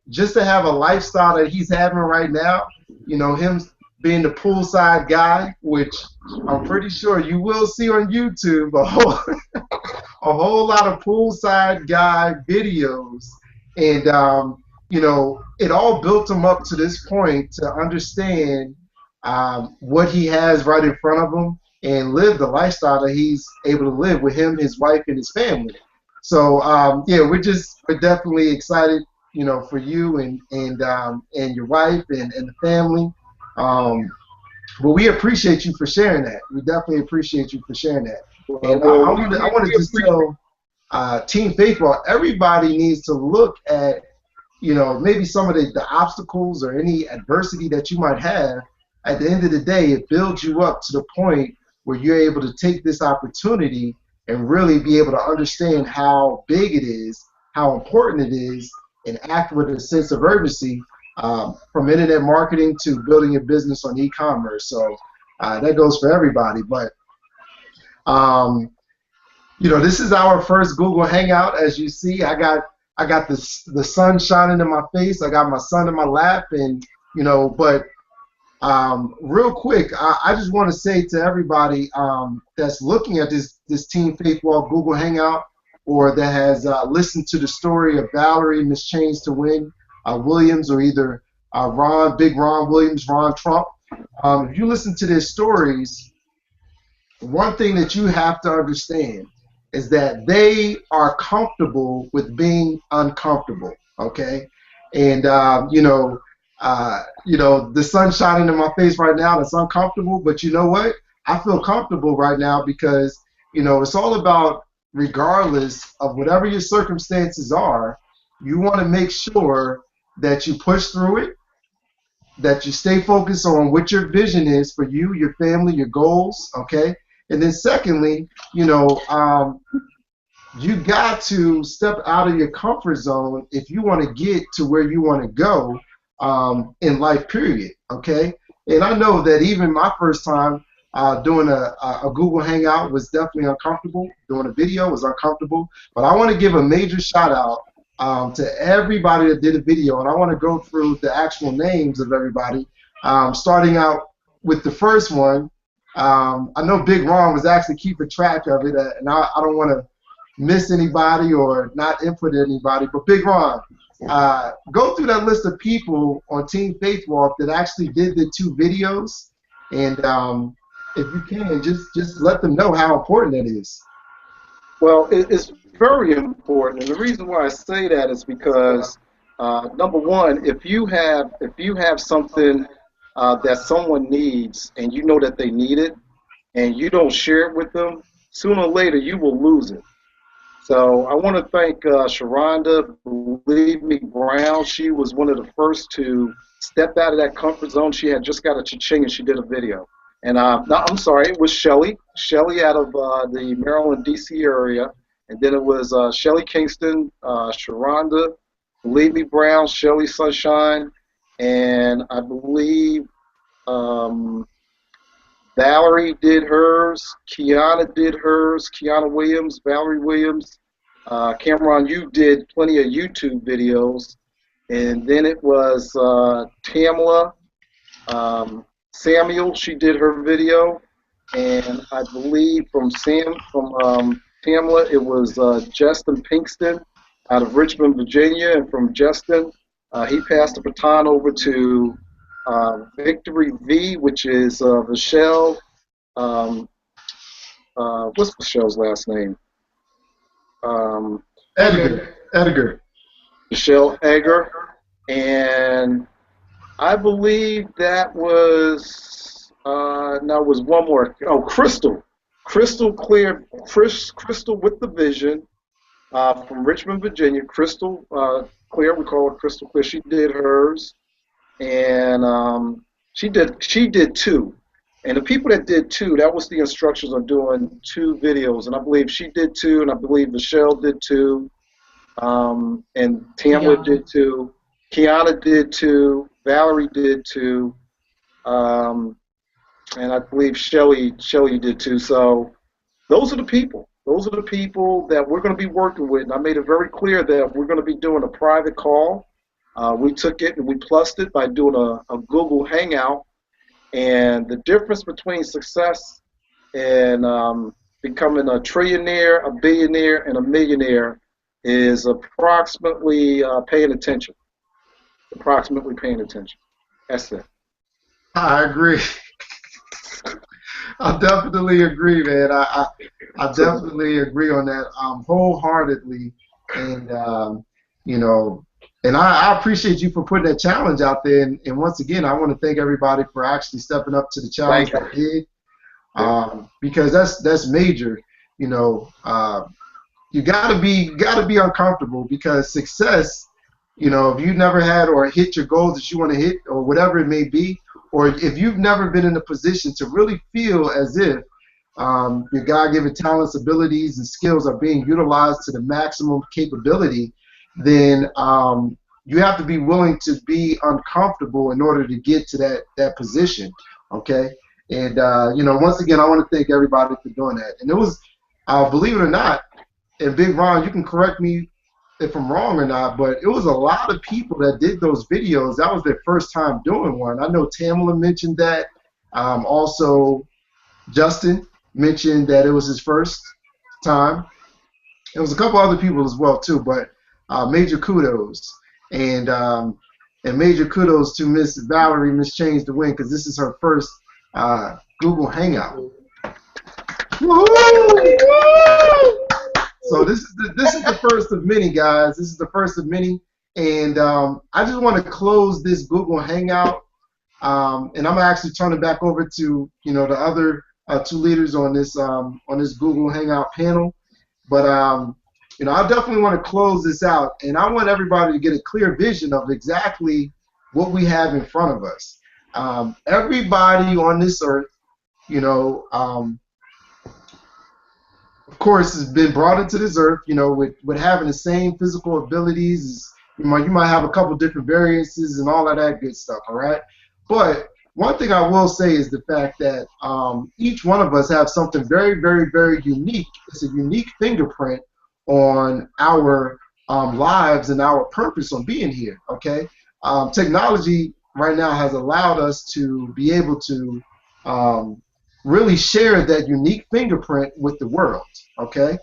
just to have a lifestyle that he's having right now, you know, him being the poolside guy, which I'm pretty sure you will see on YouTube a whole lot of poolside guy videos, and you know, it all built him up to this point to understand what he has right in front of him and live the lifestyle that he's able to live with him, his wife, and his family. So yeah, we're definitely excited, you know, for you and your wife and the family. But we appreciate you for sharing that. We definitely appreciate you for sharing that. And I want to just tell Team Faithful, everybody needs to look at, you know, maybe some of the obstacles or any adversity that you might have. At the end of the day, it builds you up to the point where you're able to take this opportunity and really be able to understand how big it is, how important it is, and act with a sense of urgency, from internet marketing to building a business on e-commerce. So that goes for everybody. But you know, this is our first Google Hangout. As you see, I got the sun shining in my face. I got my son in my lap, and you know, but real quick, I just want to say to everybody that's looking at this Team Faithful Google Hangout, or that has listened to the story of Valerie, Miss Change to Win Williams, or either Big Ron Williams, Ron Trump. If you listen to their stories, one thing that you have to understand is that they are comfortable with being uncomfortable. Okay, and you know, the sun's shining in my face right now. It's uncomfortable, but you know what? I feel comfortable right now because, you know, it's all about, regardless of whatever your circumstances are, you want to make sure that you push through it, that you stay focused on what your vision is for you, your family, your goals, okay? And then secondly, you know, you got to step out of your comfort zone if you want to get to where you want to go in life, period, okay? And I know that even my first time doing a Google Hangout was definitely uncomfortable. Doing a video was uncomfortable. But I want to give a major shout out to everybody that did a video, and I want to go through the actual names of everybody, starting out with the first one. I know Big Ron was actually keeping track of it, and I don't want to miss anybody or not input anybody, but Big Ron, go through that list of people on Team Faithwalk that actually did the 2 videos, and if you can, just let them know how important that is. Well, it's very important, and the reason why I say that is because number one, if you have something that someone needs and you know that they need it, and you don't share it with them, sooner or later you will lose it. So I want to thank Sharonda, Believe Me Brown. She was one of the first to step out of that comfort zone. She had just got a cha-ching and she did a video. And no, I'm sorry, it was Shelly out of the Maryland, D.C. area. And then it was Shelly Kingston, Sharonda, Believe Me Brown, Shelly Sunshine, and I believe Um, Valerie did hers. Kiana did hers. Kiana Williams, Valerie Williams. Cameron, you did plenty of YouTube videos. And then it was Tamla Samuel. She did her video. And I believe from Tamla, it was Justin Pinkston out of Richmond, Virginia. And from Justin, he passed the baton over to Victory V, which is Michelle. What's Michelle's last name? Edgar. Michelle Egger. And I believe that was, now was one more. Oh, Crystal. Crystal with the Vision from Richmond, Virginia. Crystal Clear, we call her Crystal Clear. She did hers. And she did two. And the people that did two, that was the instructions on doing two videos. And I believe she did two, and I believe Michelle did two, and Tamla did two, Kiana did two, Valerie did two, and I believe Shelly did two. So those are the people. Those are the people that we're going to be working with. And I made it very clear that we're going to be doing a private call. We took it and we plussed it by doing a Google Hangout. And the difference between success and becoming a trillionaire, a billionaire, and a millionaire is approximately paying attention. Approximately paying attention. That's it. I agree. I definitely agree, man. I definitely agree on that wholeheartedly. And, you know, and I appreciate you for putting that challenge out there. And once again, I want to thank everybody for actually stepping up to the challenge that did, because that's major. You know, you gotta be uncomfortable, because success, you know, if you've never had or hit your goals that you want to hit or whatever it may be, or if you've never been in a position to really feel as if your God-given talents, abilities, and skills are being utilized to the maximum capability, then you have to be willing to be uncomfortable in order to get to that position, okay? And, you know, once again, I want to thank everybody for doing that. And it was, believe it or not, and Big Ron, you can correct me if I'm wrong or not, but it was a lot of people that did those videos. That was their first time doing one. I know Tamala mentioned that. Also, Justin mentioned that it was his first time. There was a couple other people as well, too, but major kudos. And major kudos to Miss Valerie, Miss Change to Win, because this is her first Google Hangout. Woo-hoo! So this is the first of many, guys. This is the first of many, and I just want to close this Google Hangout, and I'm gonna actually turn it back over to the other two leaders on this Google Hangout panel. But I definitely want to close this out, and I want everybody to get a clear vision of exactly what we have in front of us. Everybody on this earth, of course, has been brought into this earth, with having the same physical abilities. You might have a couple different variances and all of that good stuff, all right? But one thing I will say is the fact that each one of us have something very, very, very unique. It's a unique fingerprint on our lives and our purpose on being here, okay? Technology right now has allowed us to be able to really share that unique fingerprint with the world, okay?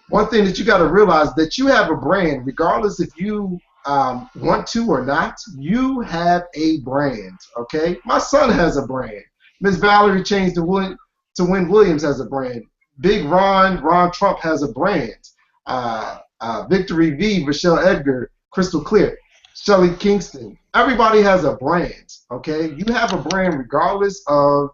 One thing that you got to realize, that you have a brand, regardless if you want to or not. You have a brand, okay? My son has a brand. Miss Valerie Change to Win Williams has a brand. Big Ron Trump has a brand. Victory V, Michelle Edgar, Crystal Clear, Shelly Kingston. Everybody has a brand, okay? You have a brand regardless of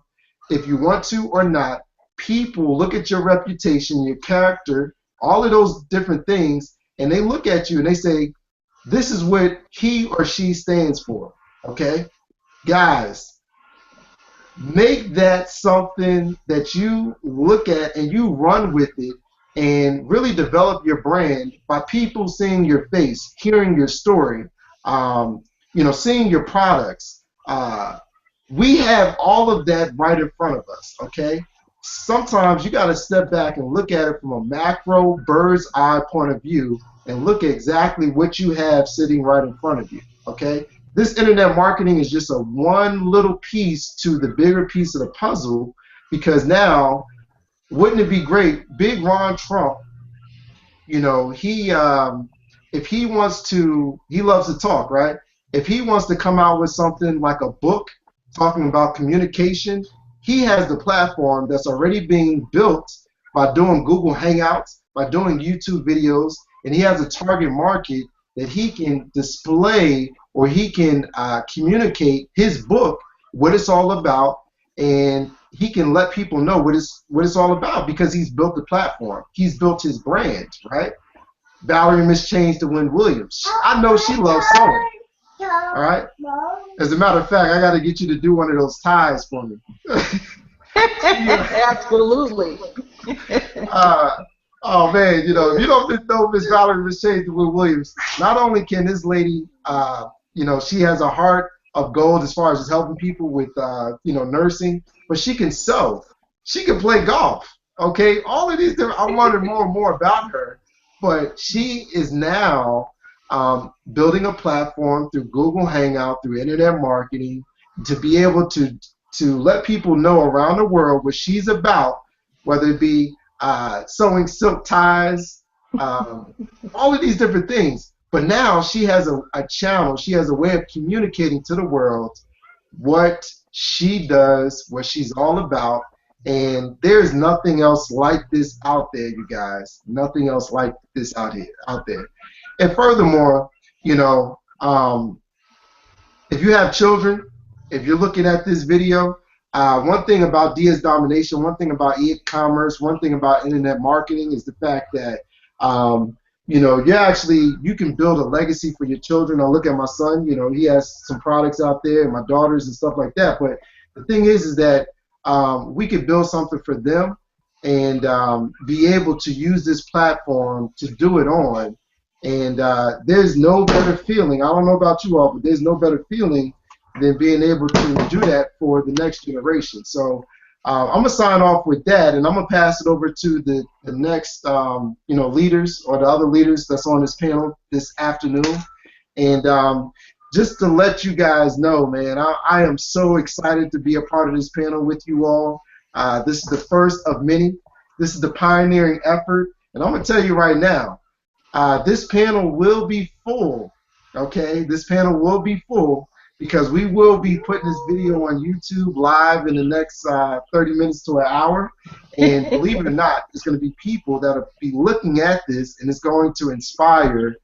if you want to or not. People look at your reputation, your character, all of those different things, and they look at you and they say, this is what he or she stands for, okay? Guys, make that something that you look at and you run with it, and really develop your brand by people seeing your face, hearing your story, seeing your products, We have all of that right in front of us, okay? Sometimes you got to step back and look at it from a macro bird's eye point of view and look at exactly what you have sitting right in front of you, okay? This internet marketing is just a one little piece to the bigger piece of the puzzle, because now, wouldn't it be great, Big Ron Trump, you know, if he wants to, he loves to talk, right? If he wants to come out with something like a book talking about communication, he has the platform that's already being built by doing Google Hangouts, by doing YouTube videos, and he has a target market that he can display, or he can communicate his book, what it's all about, and he can let people know what it's all about, because he's built the platform. He's built his brand, right? Valerie Miss Change to Win Williams. I know she loves sewing. All right. As a matter of fact, I got to get you to do one of those ties for me. Absolutely. Oh man, you know, if you don't know Miss Valerie Miss Change to Win Williams, not only can this lady, you know, she has a heart of gold as far as just helping people with, you know, nursing, but she can sew. She can play golf. Okay, all of these different. I'm learning more and more about her, but she is now building a platform through Google Hangout, through internet marketing, to be able to let people know around the world what she's about, whether it be sewing silk ties, all of these different things. But now she has a channel, she has a way of communicating to the world what she does, what she's all about, and there's nothing else like this out there, you guys. Nothing else like this out there. And furthermore, you know, if you have children, if you're looking at this video, one thing about Dia's Domination, one thing about e-commerce, one thing about internet marketing is the fact that, you know, you can build a legacy for your children. I look at my son, you know, he has some products out there, and my daughters and stuff like that. But the thing is that we could build something for them and be able to use this platform to do it on. And there's no better feeling. I don't know about you all, but there's no better feeling than being able to do that for the next generation. So I'm going to sign off with that, and I'm going to pass it over to the next you know, leaders, or the other leaders that's on this panel this afternoon. And just to let you guys know, man, I am so excited to be a part of this panel with you all. This is the first of many. This is the pioneering effort. And I'm going to tell you right now, this panel will be full, okay? This panel will be full, because we will be putting this video on YouTube live in the next 30 minutes to an hour. And believe it or not, there's going to be people that will be looking at this, and it's going to inspire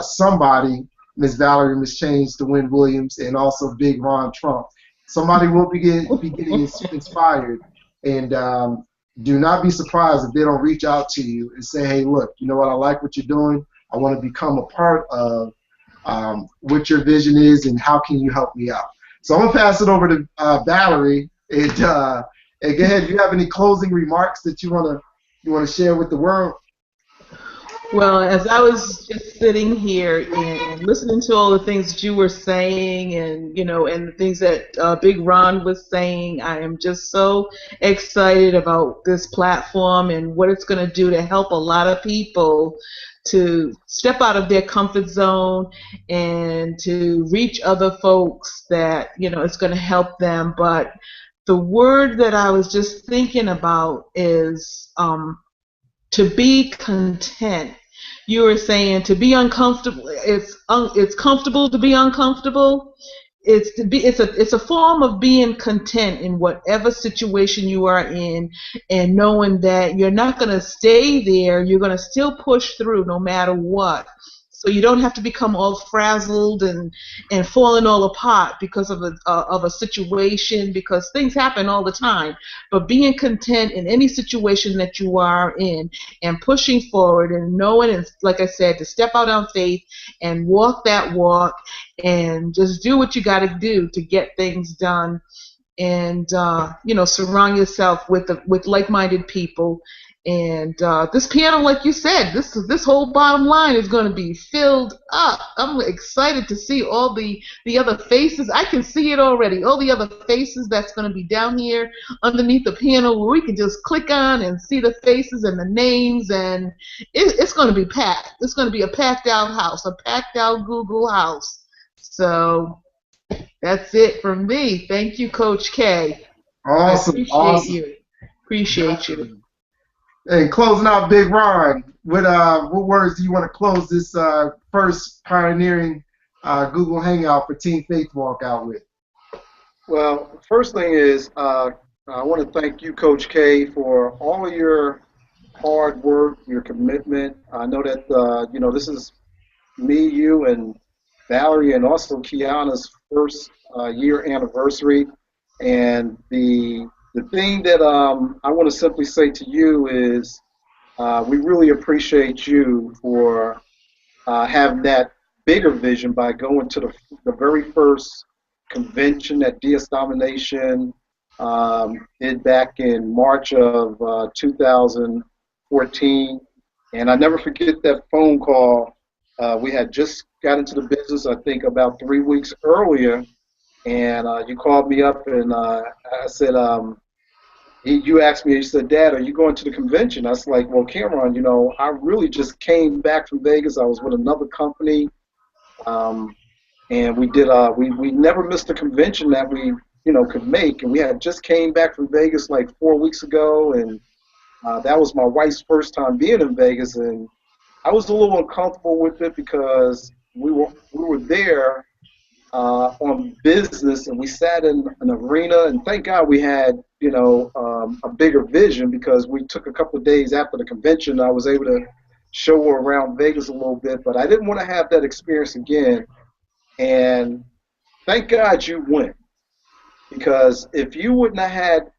somebody, Miss Valerie Miss Change to Win Williams, and also Big Ron Trump. Somebody will be getting inspired. And do not be surprised if they don't reach out to you and say, hey, look, you know what, I like what you're doing. I want to become a part of what your vision is, and how can you help me out. So I'm going to pass it over to Valerie, and go ahead. Do you have any closing remarks that you want to share with the world? Well, as I was just sitting here and listening to all the things that you were saying, and you know, and the things that Big Ron was saying, I am just so excited about this platform and what it's going to do to help a lot of people to step out of their comfort zone and to reach other folks that, you know, it's going to help them. But the word that I was just thinking about is to be content. You were saying to be uncomfortable. It's comfortable to be uncomfortable. It's a form of being content in whatever situation you are in, and knowing that you're not going to stay there. You're going to still push through no matter what. So you don't have to become all frazzled and falling all apart because of a situation, because things happen all the time. But being content in any situation that you are in, and pushing forward, and knowing, and like I said, to step out on faith and walk that walk, and just do what you got to do to get things done, and you know, surround yourself with like-minded people, And this panel, like you said, this whole bottom line is going to be filled up. I'm excited to see all the other faces. I can see it already. All the other faces that's going to be down here underneath the panel, where we can just click on and see the faces and the names, and it's going to be packed. It's going to be a packed out house, a packed out Google house. So that's it from me. Thank you, Coach K. Awesome, awesome. You. Appreciate you. And closing out, Big Ron, what words do you want to close this first pioneering Google Hangout for Team Faith Walk out with? Well, first thing is I want to thank you, Coach K, for all of your hard work, your commitment. I know that this is me, you, and Valerie, and also Kiana's first year anniversary, and the thing that I want to simply say to you is we really appreciate you for having that bigger vision by going to the very first convention that DS Domination did back in March of 2014. And I never forget that phone call. We had just got into the business, I think, about 3 weeks earlier. And you called me up, and I said, you asked me, you said, Dad, are you going to the convention? I was like, well, Cameron, I really just came back from Vegas. I was with another company, and we did. We never missed a convention that we could make, and we had just came back from Vegas like 4 weeks ago, and that was my wife's first time being in Vegas, and I was a little uncomfortable with it because we were there on business, and we sat in an arena, and thank God we had a bigger vision, because we took a couple of days after the convention. I was able to show her around Vegas a little bit, but I didn't want to have that experience again. And thank God you went, because if you would have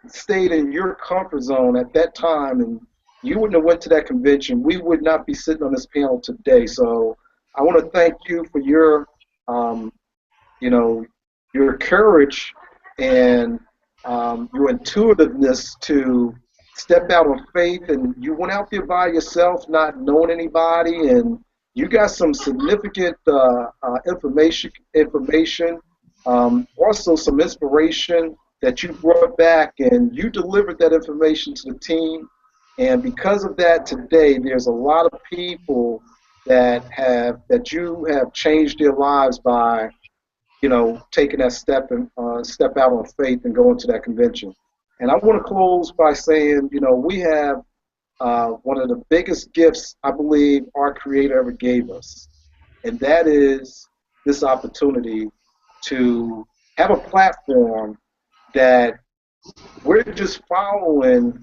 stayed in your comfort zone at that time, and you wouldn't have went to that convention, we would not be sitting on this panel today. So I want to thank you for your your courage and your intuitiveness to step out on faith, and you went out there by yourself, not knowing anybody, and you got some significant information, also some inspiration that you brought back, and you delivered that information to the team. And because of that, today there's a lot of people that you have changed their lives by taking that step out on faith and going to that convention. And I want to close by saying, we have one of the biggest gifts I believe our Creator ever gave us, and that is this opportunity to have a platform that we're just following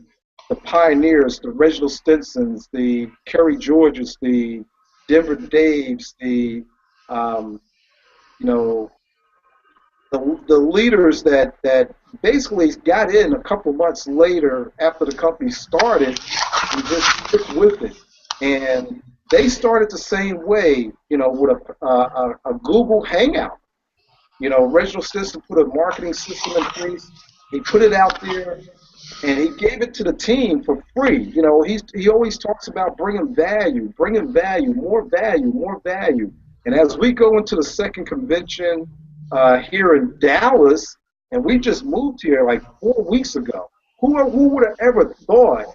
the pioneers, the Reginald Stinsons, the Kerry Georges, the Denver Daves, the the leaders that basically got in a couple months later after the company started and just stick with it. And they started the same way, with a Google Hangout. Reginald Stinson put a marketing system in place. He put it out there, and he gave it to the team for free. He always talks about bringing value, more value, more value. And as we go into the second convention here in Dallas, and we just moved here like 4 weeks ago, who would have ever thought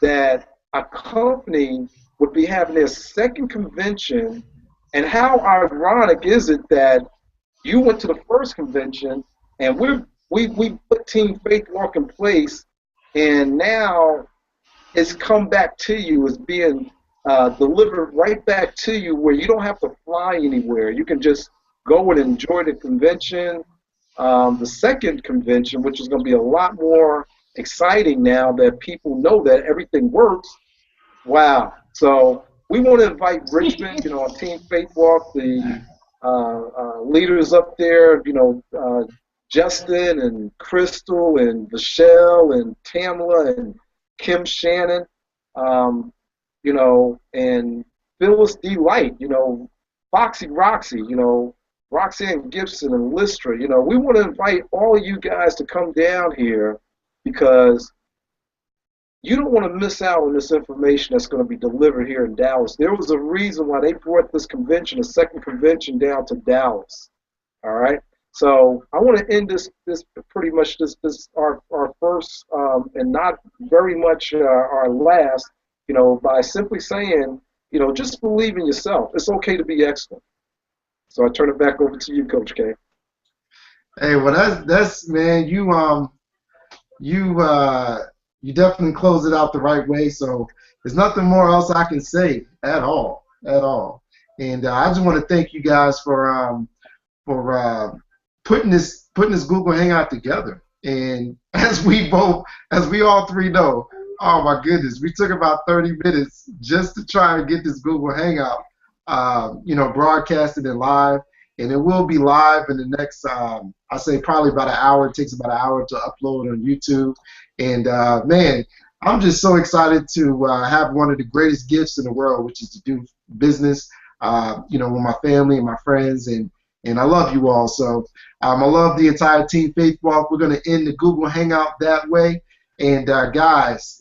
that a company would be having their second convention? And how ironic is it that you went to the first convention, and we put Team Faith Walk in place, and now it's come back to you, it's being delivered right back to you, where you don't have to fly anywhere. You can just go and enjoy the convention. The second convention, which is going to be a lot more exciting now that people know that everything works. Wow. So we want to invite Richmond, on Team Faith Walk, the leaders up there, Justin and Crystal and Michelle and Tamla and Kim Shannon, and Phyllis D. Light, Foxy Roxy, Roxanne Gibson and Lystra. We want to invite all of you guys to come down here, because you don't want to miss out on this information that's going to be delivered here in Dallas. There was a reason why they brought this convention, the second convention, down to Dallas. All right. So I want to end this pretty much this our first and not very much our last, by simply saying, just believe in yourself. It's okay to be excellent. So I turn it back over to you, Coach K. Hey, well, that's man, you definitely close it out the right way. So there's nothing more else I can say at all. And I just want to thank you guys for putting this Google Hangout together. And as we all three know, oh my goodness, we took about 30 minutes just to try and get this Google Hangout, broadcasted and live. And it will be live in the next, I say probably about an hour. It takes about an hour to upload on YouTube. And man, I'm just so excited to have one of the greatest gifts in the world, which is to do business, with my family and my friends. And I love you all. So I love the entire Team Faith Walk. We're going to end the Google Hangout that way. And guys,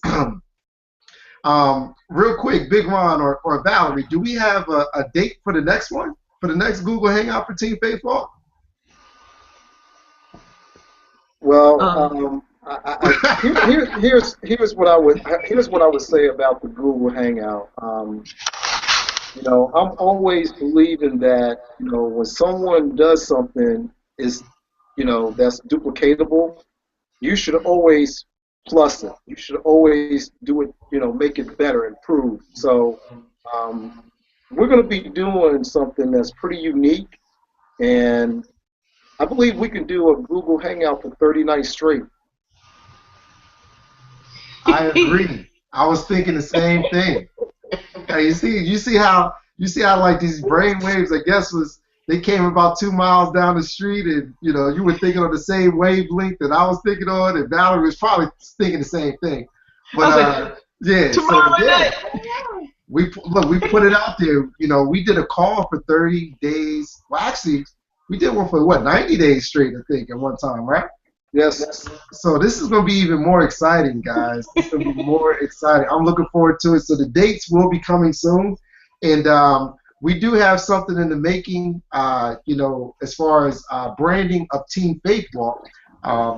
real quick, Big Ron or Valerie, do we have a date for the next one? For the next Google Hangout for Team Faith Walk? Well, here's what I would say about the Google Hangout. I'm always believing that when someone does something that's duplicatable, you should always plus it. You should always do it. Make it better, improve. So. We're going to be doing something that's pretty unique, and I believe we can do a Google Hangout for 30 nights straight. I agree. I was thinking the same thing. Hey, you see how like these brain waves, I guess, they came about 2 miles down the street, and you were thinking on the same wavelength that I was thinking on, and Valerie was probably thinking the same thing. But yeah, tomorrow night. We put it out there. We did a call for 30 days. Well, actually, we did one for 90 days straight, I think, at one time, right? Yes. So this is going to be even more exciting, guys. It's going to be more exciting. I'm looking forward to it. So the dates will be coming soon, and we do have something in the making. As far as branding of Team Faith Walk.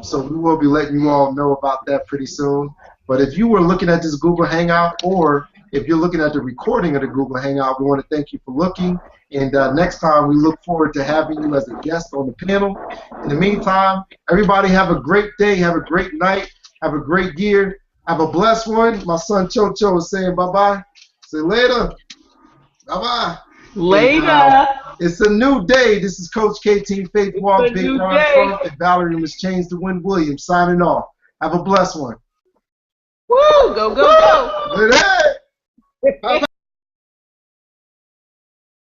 So we will be letting you all know about that pretty soon. But if you were looking at this Google Hangout, or if you're looking at the recording of the Google Hangout, we want to thank you for looking. And next time, we look forward to having you as a guest on the panel. In the meantime, everybody have a great day. Have a great night. Have a great year. Have a blessed one. My son Chocho is saying bye-bye. See you later. Bye-bye. Later. And, it's a new day. This is Coach K, Team Faith Walk, Big Ron Trump, and Valerie Miss Chains to Win Williams signing off. Have a blessed one. Woo! Go, go, go! Hey!